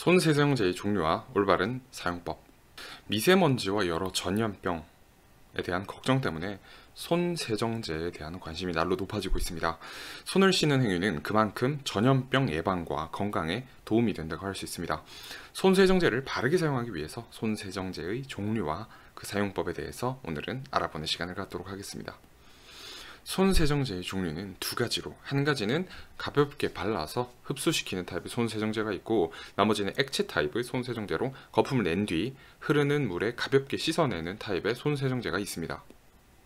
손세정제의 종류와 올바른 사용법. 미세먼지와 여러 전염병에 대한 걱정 때문에 손세정제에 대한 관심이 날로 높아지고 있습니다. 손을 씻는 행위는 그만큼 전염병 예방과 건강에 도움이 된다고 할 수 있습니다. 손세정제를 바르게 사용하기 위해서 손세정제의 종류와 그 사용법에 대해서 오늘은 알아보는 시간을 갖도록 하겠습니다. 손세정제의 종류는 두 가지로, 한 가지는 가볍게 발라서 흡수시키는 타입의 손세정제가 있고, 나머지는 액체 타입의 손세정제로 거품을 낸 뒤 흐르는 물에 가볍게 씻어내는 타입의 손세정제가 있습니다.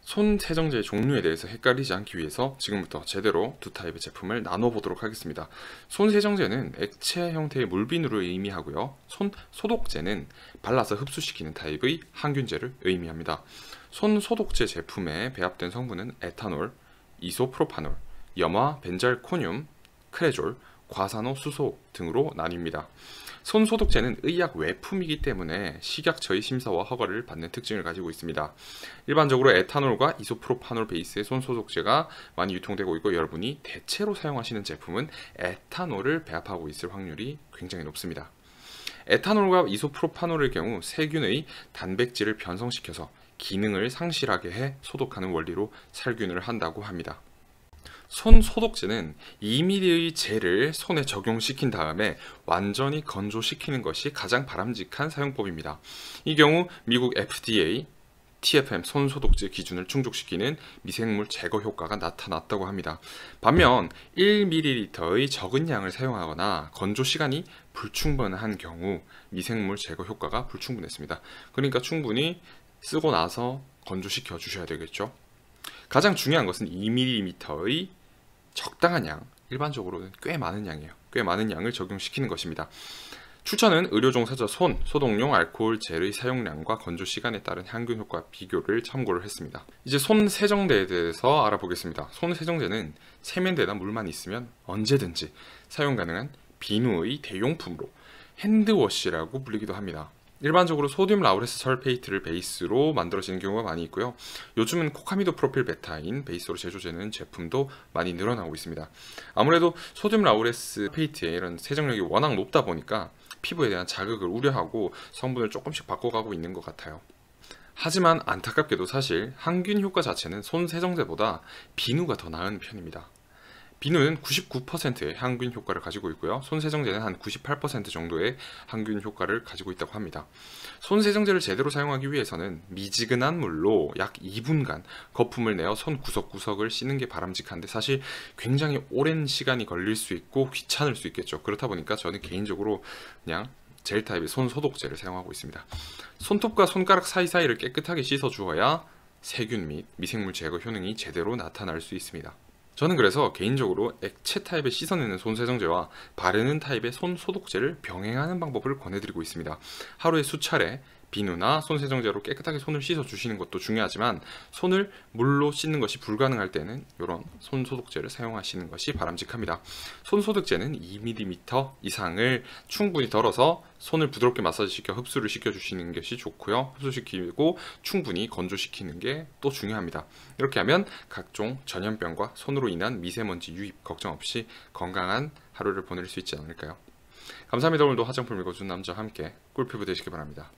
손세정제의 종류에 대해서 헷갈리지 않기 위해서 지금부터 제대로 두 타입의 제품을 나눠보도록 하겠습니다. 손세정제는 액체 형태의 물비누를 의미하고요, 손소독제는 발라서 흡수시키는 타입의 항균제를 의미합니다. 손소독제 제품에 배합된 성분은 에탄올, 이소프로파놀, 염화 벤잘코늄, 크레졸, 과산화수소 등으로 나뉩니다. 손소독제는 의약 외품이기 때문에 식약처의 심사와 허가를 받는 특징을 가지고 있습니다. 일반적으로 에탄올과 이소프로파놀 베이스의 손소독제가 많이 유통되고 있고, 여러분이 대체로 사용하시는 제품은 에탄올을 배합하고 있을 확률이 굉장히 높습니다. 에탄올과 이소프로파놀의 경우 세균의 단백질을 변성시켜서 기능을 상실하게 해 소독하는 원리로 살균을 한다고 합니다. 손소독제는 2mm의 젤을 손에 적용시킨 다음에 완전히 건조시키는 것이 가장 바람직한 사용법입니다. 이 경우 미국 FDA, TFM 손소독제 기준을 충족시키는 미생물 제거 효과가 나타났다고 합니다. 반면 1ml의 적은 양을 사용하거나 건조 시간이 불충분한 경우 미생물 제거 효과가 불충분했습니다. 그러니까 충분히 쓰고 나서 건조시켜 주셔야 되겠죠. 가장 중요한 것은 2mm의 적당한 양, 일반적으로는 꽤 많은 양이에요. 꽤 많은 양을 적용시키는 것입니다. 추천은 의료종사자 손 소독용 알코올 젤의 사용량과 건조 시간에 따른 항균 효과 비교를 참고를 했습니다. 이제 손 세정제에 대해서 알아보겠습니다. 손 세정제는 세면대나 물만 있으면 언제든지 사용 가능한 비누의 대용품으로 핸드워시라고 불리기도 합니다. 일반적으로 소듐 라우레스 설페이트를 베이스로 만들어지는 경우가 많이 있고요. 요즘은 코카미도 프로필 베타인 베이스로 제조되는 제품도 많이 늘어나고 있습니다. 아무래도 소듐 라우레스 페이트의 이런 세정력이 워낙 높다 보니까 피부에 대한 자극을 우려하고 성분을 조금씩 바꿔가고 있는 것 같아요. 하지만 안타깝게도 사실 항균 효과 자체는 손 세정제보다 비누가 더 나은 편입니다. 비누는 99%의 항균 효과를 가지고 있고요, 손세정제는 한 98% 정도의 항균 효과를 가지고 있다고 합니다. 손세정제를 제대로 사용하기 위해서는 미지근한 물로 약 2분간 거품을 내어 손 구석구석을 씻는 게 바람직한데, 사실 굉장히 오랜 시간이 걸릴 수 있고 귀찮을 수 있겠죠. 그렇다 보니까 저는 개인적으로 그냥 젤 타입의 손소독제를 사용하고 있습니다. 손톱과 손가락 사이사이를 깨끗하게 씻어 주어야 세균 및 미생물 제거 효능이 제대로 나타날 수 있습니다. 저는 그래서 개인적으로 액체 타입의 씻어내는 손세정제와 바르는 타입의 손소독제를 병행하는 방법을 권해드리고 있습니다. 하루에 수차례 비누나 손세정제로 깨끗하게 손을 씻어 주시는 것도 중요하지만, 손을 물로 씻는 것이 불가능할 때는 이런 손소독제를 사용하시는 것이 바람직합니다. 손소독제는 2mm 이상을 충분히 덜어서 손을 부드럽게 마사지시켜 흡수를 시켜주시는 것이 좋고요. 흡수시키고 충분히 건조시키는 게 또 중요합니다. 이렇게 하면 각종 전염병과 손으로 인한 미세먼지 유입 걱정 없이 건강한 하루를 보낼 수 있지 않을까요? 감사합니다. 오늘도 화장품 읽어준 남자와 함께 꿀피부 되시기 바랍니다.